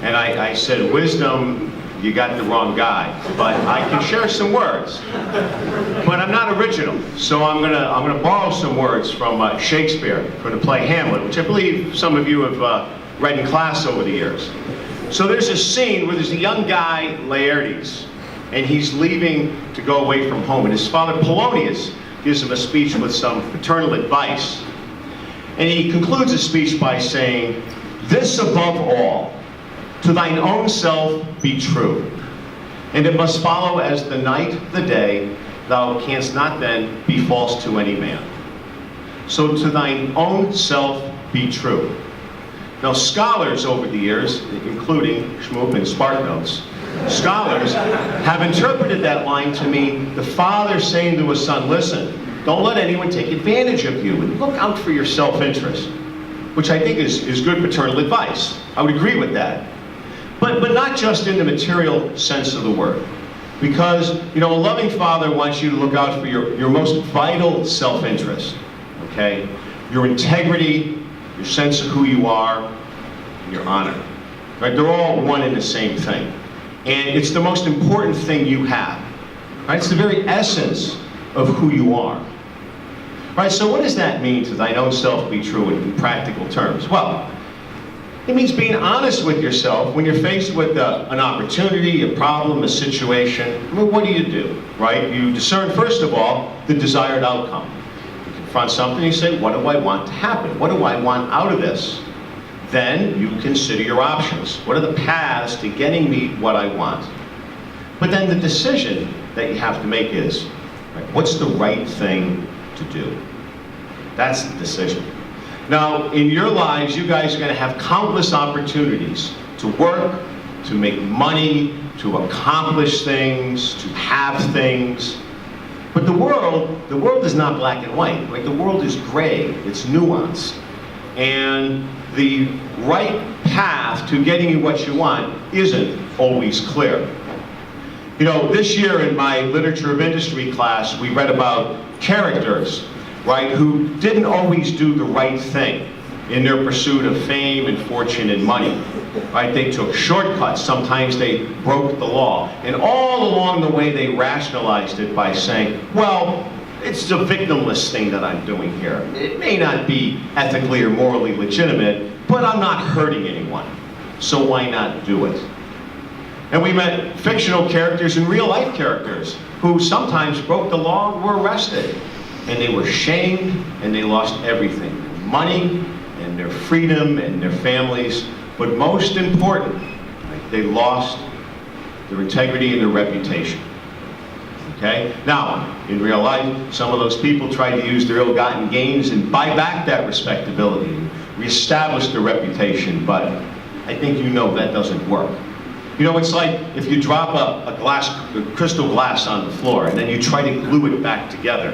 And I said, wisdom, you got the wrong guy, but I can share some words. But I'm not original, so I'm gonna borrow some words from Shakespeare, from the play Hamlet, which I believe some of you have read in class over the years. So there's a scene where there's a young guy, Laertes, and he's leaving to go away from home, and his father Polonius gives him a speech with some paternal advice. And he concludes his speech by saying, "This above all, to thine own self be true, and it must follow as the night the day, thou canst not then be false to any man. So to thine own self be true." Now scholars over the years, including Schmoop and SparkNotes, scholars have interpreted that line to mean the father saying to his son, listen, don't let anyone take advantage of you, and look out for your self-interest, which I think is good paternal advice. I would agree with that. But not just in the material sense of the word. Because, you know, a loving father wants you to look out for your most vital self-interest, okay? Your integrity, your sense of who you are, and your honor. Right? They're all one and the same thing. And it's the most important thing you have. Right? It's the very essence of who you are. Right? So what does that mean, to thine own self be true, in practical terms? Well, it means being honest with yourself when you're faced with an opportunity, a problem, a situation. I mean, what do? Right? You discern, first of all, the desired outcome. You confront something, you say, what do I want to happen? What do I want out of this? Then you consider your options. What are the paths to getting me what I want? But then the decision that you have to make is, right, what's the right thing to do? That's the decision. Now, in your lives, you guys are going to have countless opportunities to work, to make money, to accomplish things, to have things. But the world is not black and white. Right? The world is gray. It's nuanced. And the right path to getting you what you want isn't always clear. You know, this year in my Literature of Industry class, we read about characters, right, who didn't always do the right thing in their pursuit of fame and fortune and money. Right? They took shortcuts. Sometimes they broke the law. And all along the way, they rationalized it by saying, well, it's a victimless thing that I'm doing here. It may not be ethically or morally legitimate, but I'm not hurting anyone. So why not do it? And we met fictional characters and real-life characters who sometimes broke the law, were arrested. And they were shamed, and they lost everything. Money, and their freedom, and their families. But most important, right, they lost their integrity and their reputation. Okay? Now, in real life, some of those people tried to use their ill-gotten gains and buy back that respectability, and reestablish their reputation, but I think you know that doesn't work. You know, it's like if you drop a crystal glass on the floor, and then you try to glue it back together.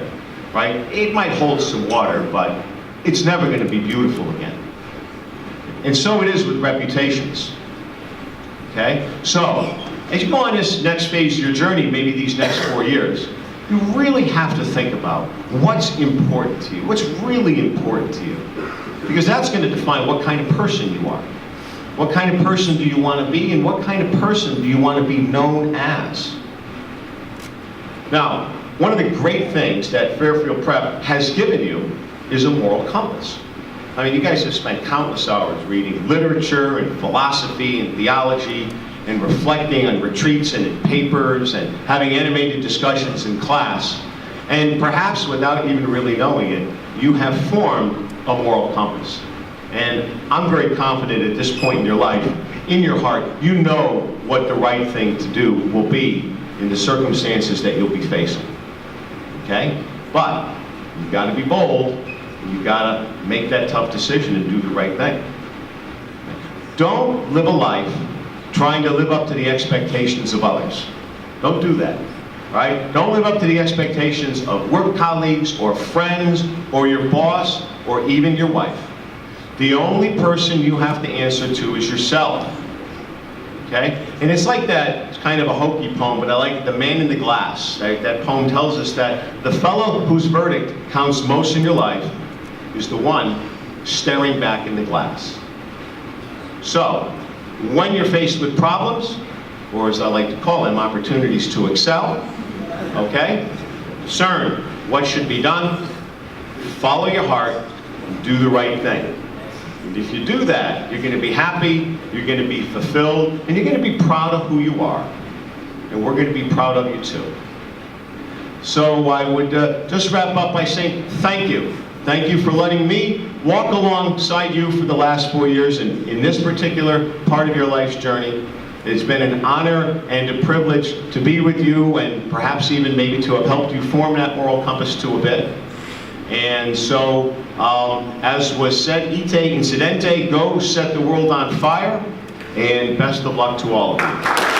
Right? It might hold some water, but it's never going to be beautiful again. And so it is with reputations. Okay? So, as you go on this next phase of your journey, maybe these next 4 years, you really have to think about what's important to you, what's really important to you. Because that's going to define what kind of person you are. What kind of person do you want to be, and what kind of person do you want to be known as? Now, one of the great things that Fairfield Prep has given you is a moral compass. I mean, you guys have spent countless hours reading literature and philosophy and theology and reflecting on retreats and in papers and having animated discussions in class. And perhaps without even really knowing it, you have formed a moral compass. And I'm very confident at this point in your life, in your heart, you know what the right thing to do will be in the circumstances that you'll be facing. Okay? But you've got to be bold, and you've got to make that tough decision and do the right thing. Don't live a life trying to live up to the expectations of others. Don't do that. Right? Don't live up to the expectations of work colleagues or friends or your boss or even your wife. The only person you have to answer to is yourself. Okay? And it's like that, it's kind of a hokey poem, but I like The Man in the Glass. Right? That poem tells us that the fellow whose verdict counts most in your life is the one staring back in the glass. So, when you're faced with problems, or as I like to call them, opportunities to excel, okay? Discern what should be done, follow your heart, and do the right thing. And if you do that, you're going to be happy, you're going to be fulfilled, and you're going to be proud of who you are. And we're going to be proud of you too. So I would just wrap up by saying thank you. Thank you for letting me walk alongside you for the last 4 years in this particular part of your life's journey. It's been an honor and a privilege to be with you, and perhaps even maybe to have helped you form that moral compass to a bit. And so, as was said, ite incidente, go set the world on fire, and best of luck to all of you.